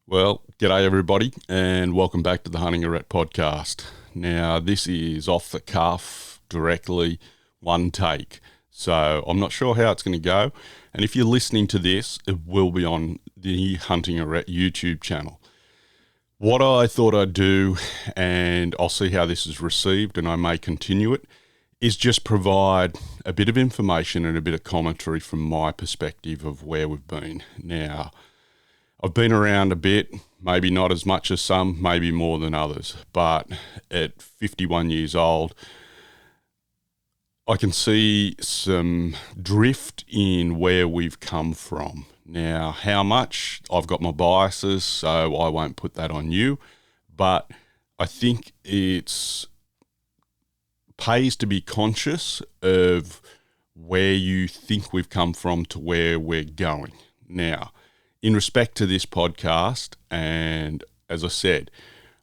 Well, g'day everybody, and welcome back to the Hunting Arete podcast. Now, this is off the cuff, directly, one take. So I'm not sure how it's going to go. And if you're listening to this, it will be on the Hunting Arete YouTube channel. What I thought I'd do, and I'll see how this is received, and I may continue it, is just provide a bit of information and a bit of commentary from my perspective of where we've been. Now, I've been around a bit, maybe not as much as some, maybe more than others, but at 51 years old, I can see some drift in where we've come from. Now, how much? I've got my biases, so I won't put that on you, but I think it's pays to be conscious of where you think we've come from to where we're going. Now, in respect to this podcast, and as I said,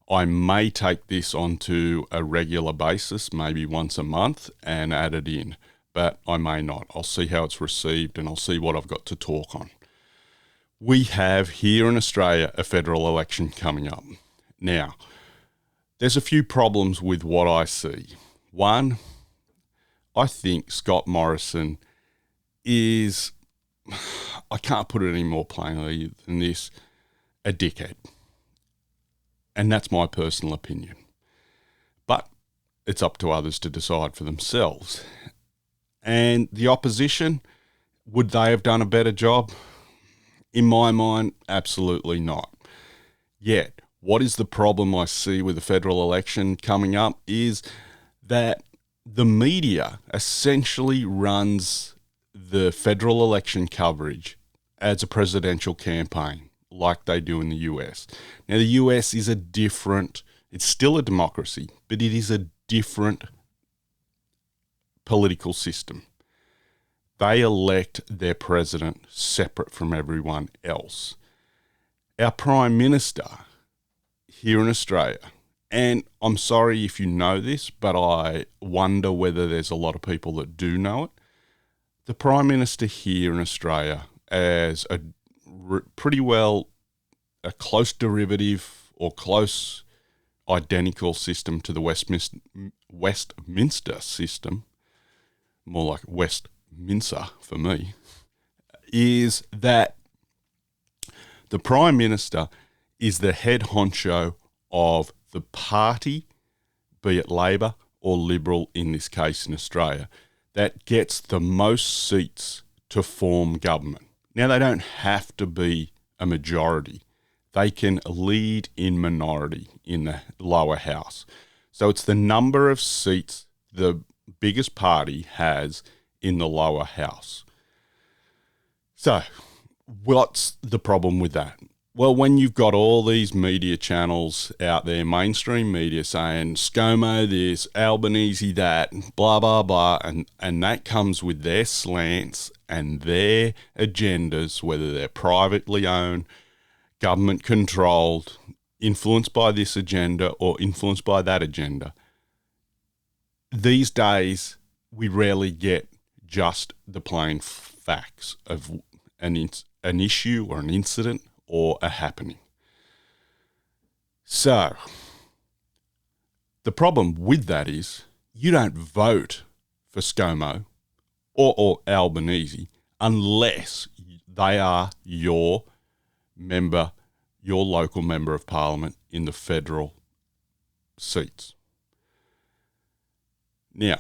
I may take this onto a regular basis, maybe once a month, and add it in, but I may not. I'll see how it's received and I'll see what I've got to talk on. We have here in Australia a federal election coming up. Now, there's a few problems with what I see. One, I think Scott Morrison is, I can't put it any more plainly than this, a dickhead. And that's my personal opinion. But it's up to others to decide for themselves. And the opposition, would they have done a better job? In my mind, absolutely not. Yet, what is the problem I see with the federal election coming up is that the media essentially runs the federal election coverage as a presidential campaign, like they do in the US. Now, the US is it's still a democracy, but it is a different political system. They elect their president separate from everyone else. Our Prime Minister here in Australia, and I'm sorry if you know this, but I wonder whether there's a lot of people that do know it. The Prime Minister here in Australia, as pretty well a close derivative or close identical system to the Westminster system, more like Westminster for me, is that the Prime Minister is the head honcho of the party, be it Labor or Liberal in this case in Australia, that gets the most seats to form government. Now, they don't have to be a majority. They can lead in minority in the lower house. So it's the number of seats the biggest party has in the lower house. So what's the problem with that? Well, when you've got all these media channels out there, mainstream media saying ScoMo this, Albanese that, blah, blah, blah, and that comes with their slants and their agendas, whether they're privately owned, government controlled, influenced by this agenda or influenced by that agenda. These days, we rarely get just the plain facts of an issue or an incident or a happening. So, the problem with that is you don't vote for ScoMo or Albanese unless they are your local member of parliament in the federal seats. Now,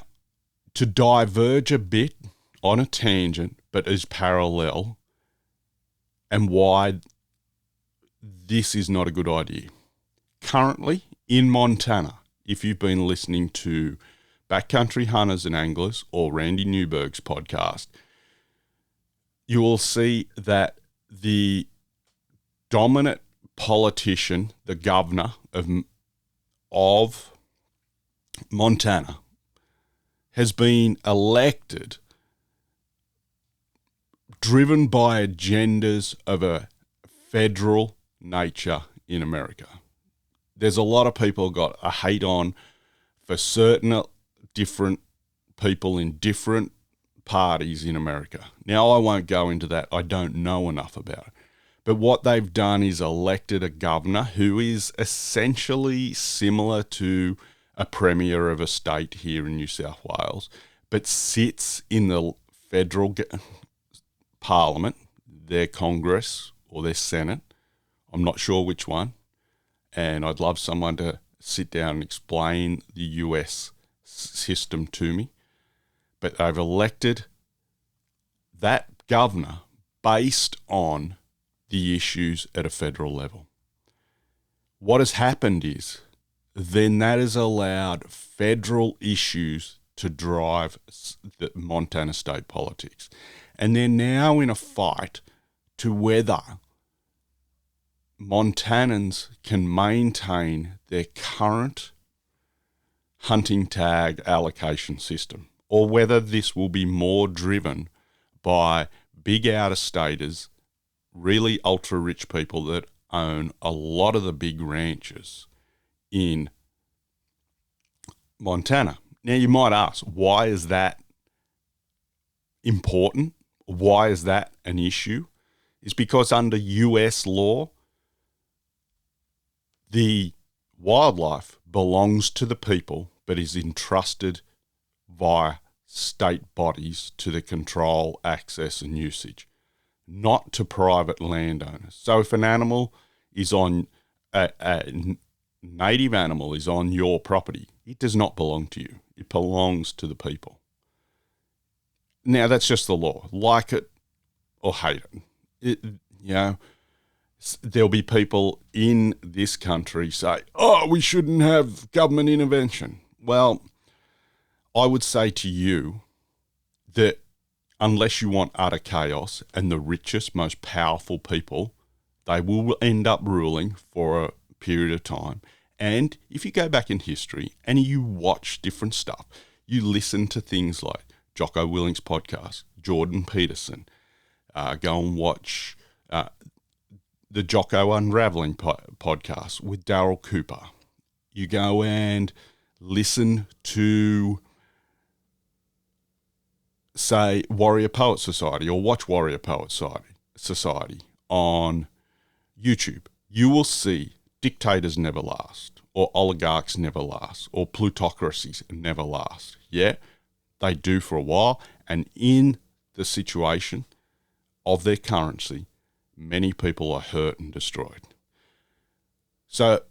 to diverge a bit on a tangent, but as parallel, and why this is not a good idea. Currently, in Montana, if you've been listening to Backcountry Hunters and Anglers or Randy Newberg's podcast, you will see that the dominant politician, the governor of Montana, has been elected driven by agendas of a federal nature in America. There's a lot of people got a hate on for certain different people in different parties in America. Now, I won't go into that. I don't know enough about it. But what they've done is elected a governor who is essentially similar to a premier of a state here in New South Wales, but sits in the federal parliament, their Congress or their Senate. I'm not sure which one. And I'd love someone to sit down and explain the US system to me. But they've elected that governor based on the issues at a federal level. What has happened is then that has allowed federal issues to drive the Montana state politics. And they're now in a fight to whether Montanans can maintain their current hunting tag allocation system, or whether this will be more driven by big out-of-staters, really ultra-rich people that own a lot of the big ranches in Montana. Now, you might ask, why is that important? Why is that an issue? It's because under US law, the wildlife belongs to the people, but is entrusted via state bodies to the control, access and usage, not to private landowners. So if an animal is on, a native animal is on your property, it does not belong to you. It belongs to the people. Now, that's just the law. Like it or hate it. There'll be people in this country say, oh, we shouldn't have government intervention. Well, I would say to you that unless you want utter chaos and the richest, most powerful people, they will end up ruling for a period of time. And if you go back in history and you watch different stuff, you listen to things like Jocko Willink's podcast, Jordan Peterson, go and watch the Jocko Unraveling podcast with Daryl Cooper. You go and listen to, say, Warrior Poet Society, or watch Warrior Poet Society on YouTube. You will see dictators never last, or oligarchs never last, or plutocracies never last. Yeah, they do for a while, and in the situation of their currency, many people are hurt and destroyed. So,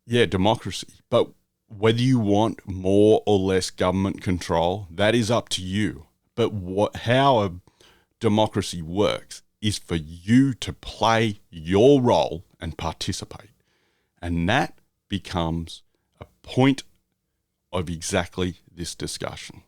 yeah, democracy. But whether you want more or less government control, that is up to you. But how a democracy works is for you to play your role and participate. And that becomes a point of exactly this discussion.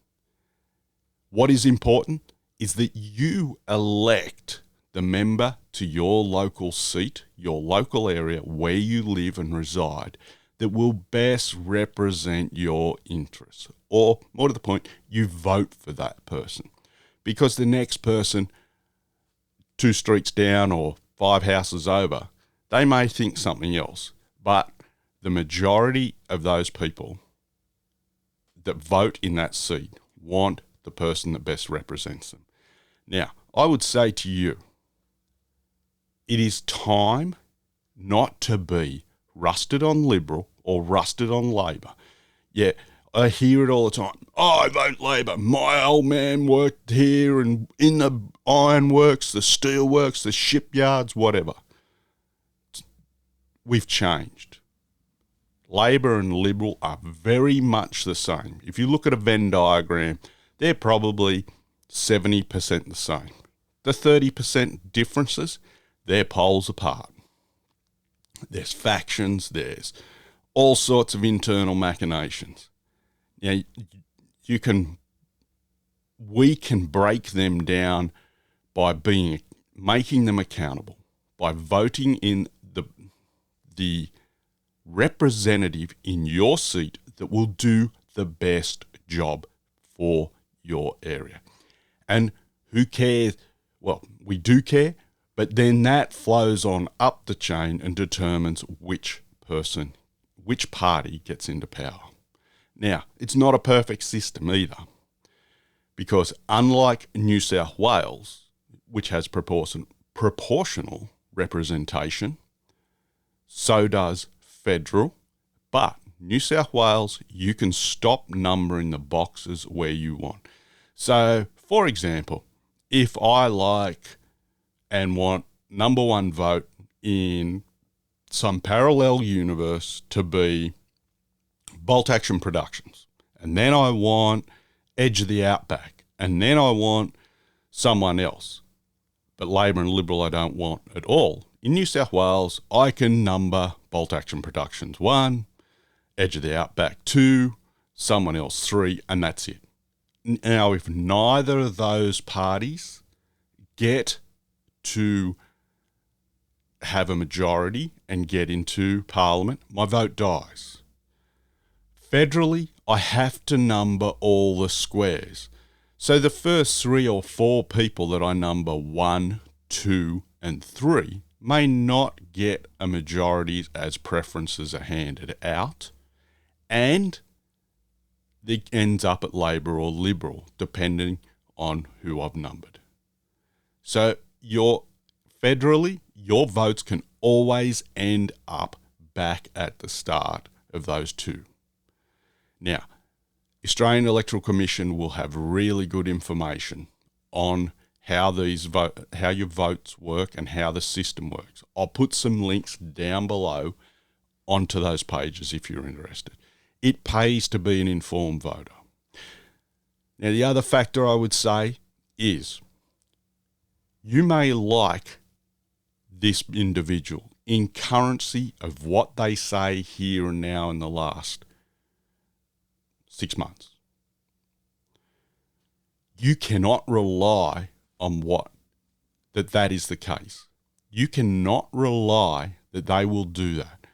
What is important is that you elect the member to your local seat, your local area where you live and reside, that will best represent your interests. Or, more to the point, you vote for that person. Because the next person 2 streets down or 5 houses over, they may think something else. But the majority of those people that vote in that seat want the person that best represents them. Now, I would say to you, it is time not to be rusted on Liberal or rusted on Labor. Yeah, I hear it all the time. Oh, I vote Labor. My old man worked here and in the ironworks, the steelworks, the shipyards, whatever. We've changed. Labor and Liberal are very much the same. If you look at a Venn diagram, they're probably 70% the same. The 30% differences, they're poles apart. There's factions, there's all sorts of internal machinations. Now, we can break them down by making them accountable, by voting in the representative in your seat that will do the best job for your area. And who cares? Well, we do care, but then that flows on up the chain and determines which party gets into power. Now, it's not a perfect system either, because unlike New South Wales, which has proportional representation. So does federal. But New South Wales, you can stop numbering the boxes where you want. So, for example, if I like and want number one vote in some parallel universe to be Bolt Action Productions, and then I want Edge of the Outback, and then I want someone else, but Labor and Liberal I don't want at all. In New South Wales, I can number Bolt Action Productions 1, Edge of the Outback 2, someone else 3, and that's it. Now, if neither of those parties get to have a majority and get into Parliament, my vote dies. Federally, I have to number all the squares. So the first 3 or 4 people that I number 1, 2, and 3 may not get a majority as preferences are handed out, and it ends up at Labor or Liberal, depending on who I've numbered. So federally, your votes can always end up back at the start of those 2. Now, Australian Electoral Commission will have really good information on how your votes work and how the system works. I'll put some links down below onto those pages if you're interested. It pays to be an informed voter. Now, the other factor I would say is you may like this individual in currency of what they say here and now in the last 6 months. You cannot rely on that is the case. You cannot rely that they will do that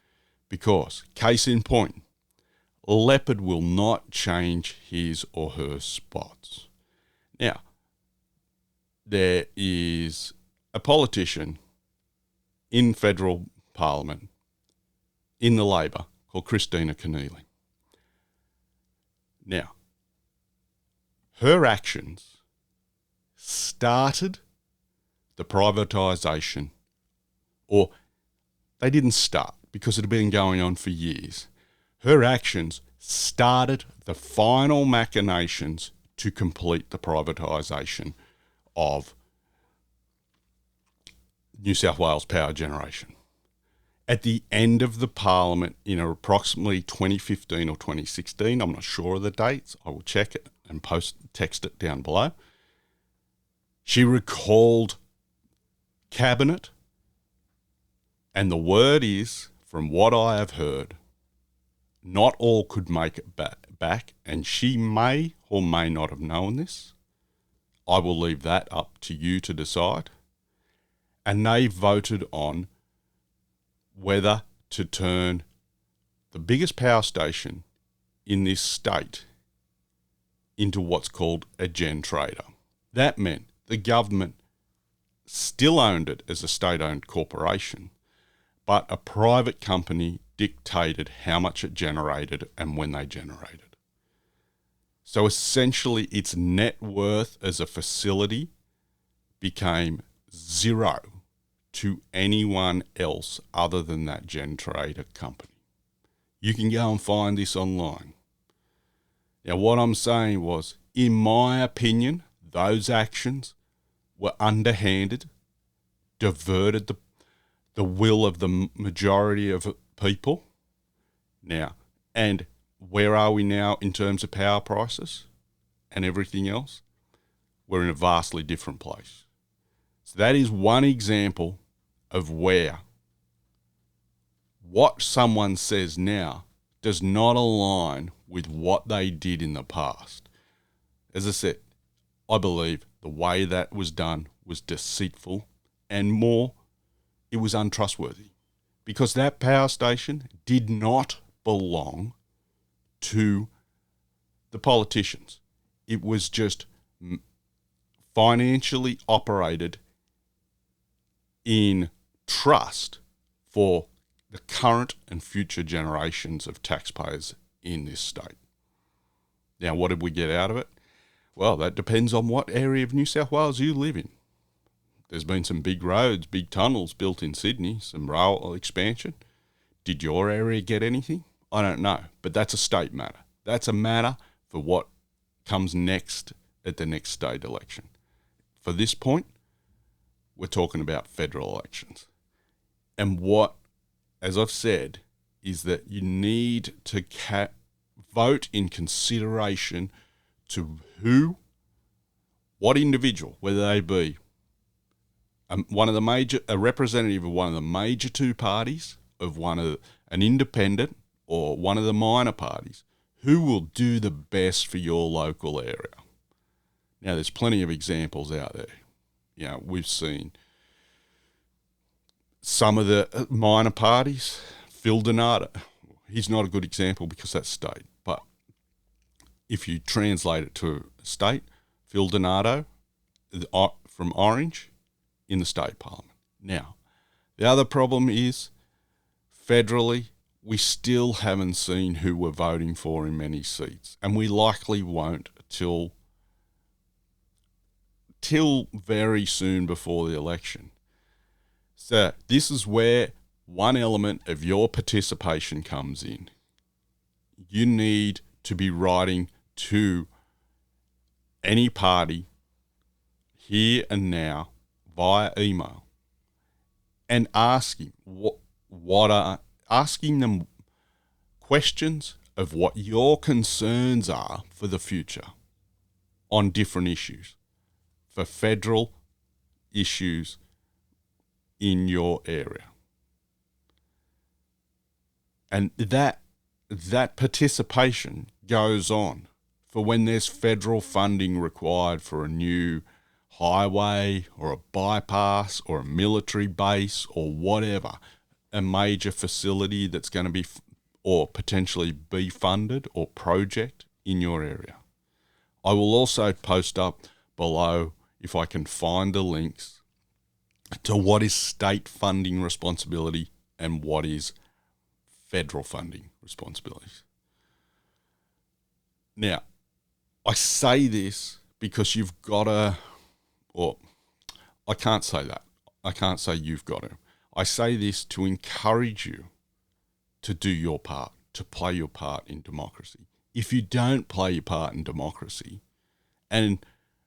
because, case in point, Leopard will not change his or her spots. Now, there is a politician in federal parliament in the Labor called Christina Keneally. Now, her actions started the privatisation, or they didn't start because it had been going on for years. Her actions started the final machinations to complete the privatisation of New South Wales power generation. At the end of the parliament in approximately 2015 or 2016, I'm not sure of the dates, I will check it and text it down below, she recalled cabinet, and the word is, from what I have heard, not all could make it back, and she may or may not have known this. I will leave that up to you to decide. And they voted on whether to turn the biggest power station in this state into what's called a gen trader. That meant the government still owned it as a state-owned corporation, but a private company dictated how much it generated and when they generated. So essentially its net worth as a facility became zero to anyone else other than that gen trader company. You can go and find this online. Now, what I'm saying was, in my opinion, those actions were underhanded, diverted the will of the majority of people. Now, and where are we now in terms of power prices and everything else? We're in a vastly different place. So that is one example of where what someone says now does not align with what they did in the past. As I said, I believe the way that was done was deceitful, and more, it was untrustworthy, because that power station did not belong to the politicians. It was just financially operated in trust for the current and future generations of taxpayers in this state. Now, what did we get out of it? Well, that depends on what area of New South Wales you live in. There's been some big roads, big tunnels built in Sydney, some rail expansion. Did your area get anything? I don't know, but that's a state matter. That's a matter for what comes next at the next state election. For this point, we're talking about federal elections. And what, as I've said, is that you need to vote in consideration to what individual, whether they be a representative of one of the major two parties, of an independent or one of the minor parties, who will do the best for your local area. Now, there's plenty of examples out there. You know, we've seen some of the minor parties. Phil Donato, he's not a good example because that's state, but if you translate it to state, Phil Donato from Orange in the state parliament. Now, the other problem is federally, we still haven't seen who we're voting for in many seats, and we likely won't till very soon before the election. So this is where one element of your participation comes in. You need to be writing to any party here and now via email and asking asking them questions of what your concerns are for the future on different issues, for federal issues in your area. And that participation goes on for when there's federal funding required for a new highway or a bypass or a military base or whatever, a major facility that's going to be or potentially be funded or project in your area. I will also post up below, if I can find the links, to what is state funding responsibility and what is federal funding responsibilities. Now, I say this because you've got to, or I can't say that. I can't say you've got to. I say this to encourage you to do your part, to play your part in democracy. If you don't play your part in democracy, and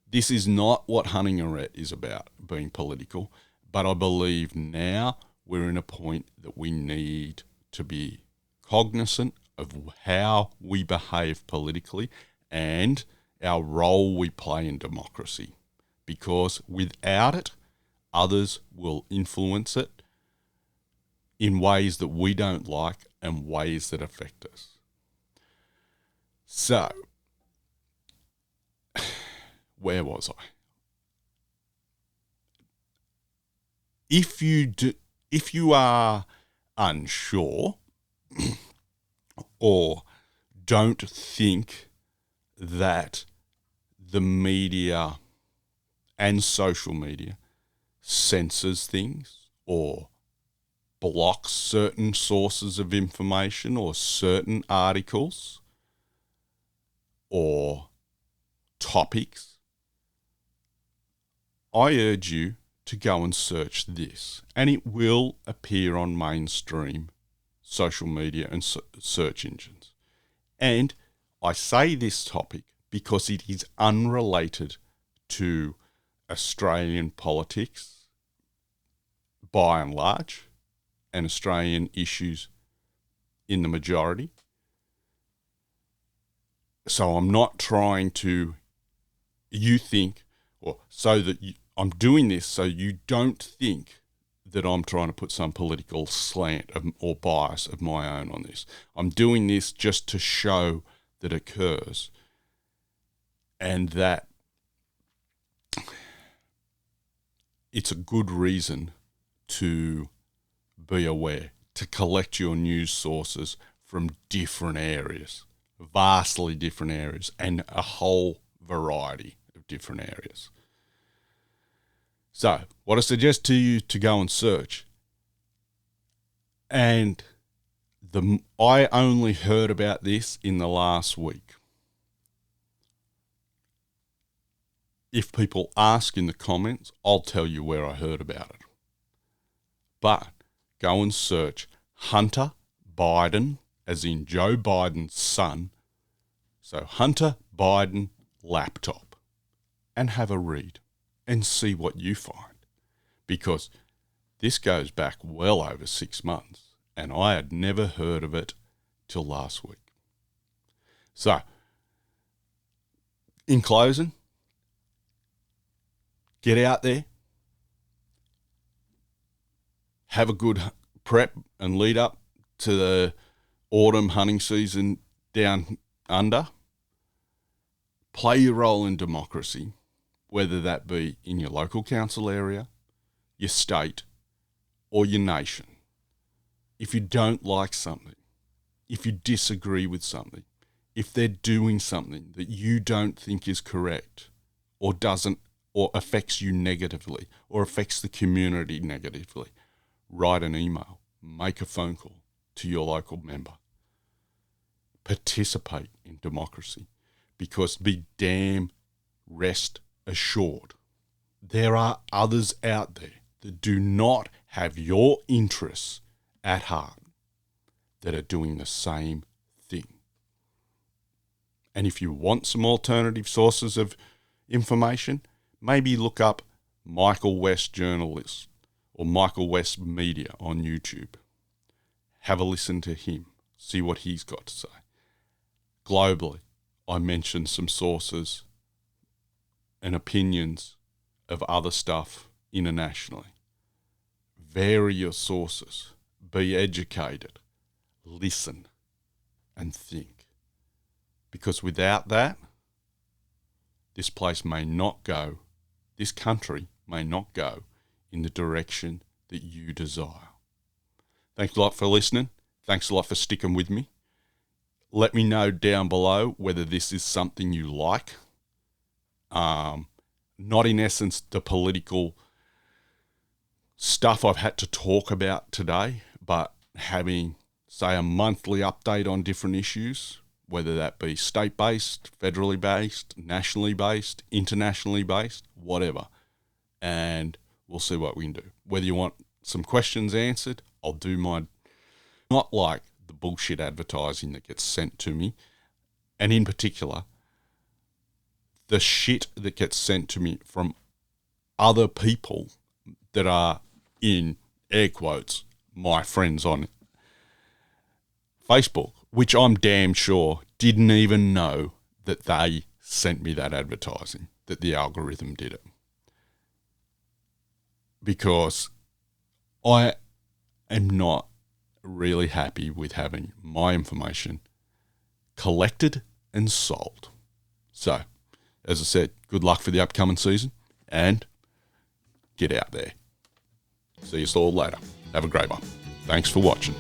this is not what hunting Arete is about, being political, but I believe now we're in a point that we need to be cognizant of how we behave politically and our role we play in democracy. Because without it, others will influence it in ways that we don't like and ways that affect us. So, where was I? If you are unsure or don't think that the media and social media censors things or blocks certain sources of information or certain articles or topics, I urge you to go and search this, and it will appear on mainstream social media and search engines. And I say this topic because it is unrelated to Australian politics by and large and Australian issues in the majority. So I'm not trying to, I'm doing this so you don't think that I'm trying to put some political slant or bias of my own on this. I'm doing this just to show that it occurs and that it's a good reason to be aware, to collect your news sources from different areas, vastly different areas, and a whole variety of different areas. So, what I suggest to you to go and search, and I only heard about this in the last week. If people ask in the comments, I'll tell you where I heard about it. But go and search Hunter Biden, as in Joe Biden's son. So Hunter Biden laptop, and have a read and see what you find. Because this goes back well over 6 months, and I had never heard of it till last week. So, in closing, get out there, have a good prep and lead up to the autumn hunting season down under. Play your role in democracy, whether that be in your local council area, your state, or your nation. If you don't like something, if you disagree with something, if they're doing something that you don't think is correct or doesn't, or affects you negatively or affects the community negatively, write an email, make a phone call to your local member. Participate in democracy, because be damn rest assured, there are others out there that do not have your interests at heart that are doing the same thing. And if you want some alternative sources of information, maybe look up Michael West Journalist or Michael West Media on YouTube. Have a listen to him, see what he's got to say. Globally, I mentioned some sources and opinions of other stuff internationally. Vary your sources, be educated, listen, and think. Because without that, this place may not go, this country may not go in the direction that you desire. Thanks a lot for listening. Thanks a lot for sticking with me. Let me know down below whether this is something you like. Not in essence the political stuff I've had to talk about today, but having, say, a monthly update on different issues, whether that be state-based, federally based, nationally based, internationally based, whatever. And we'll see what we can do. Whether you want some questions answered, I'll do mine. Not like the bullshit advertising that gets sent to me. And in particular, the shit that gets sent to me from other people that are, in air quotes, my friends on Facebook, which I'm damn sure didn't even know that they sent me that advertising, that the algorithm did it. Because I am not really happy with having my information collected and sold. So, as I said, good luck for the upcoming season and get out there. See you all later. Have a great one. Thanks for watching.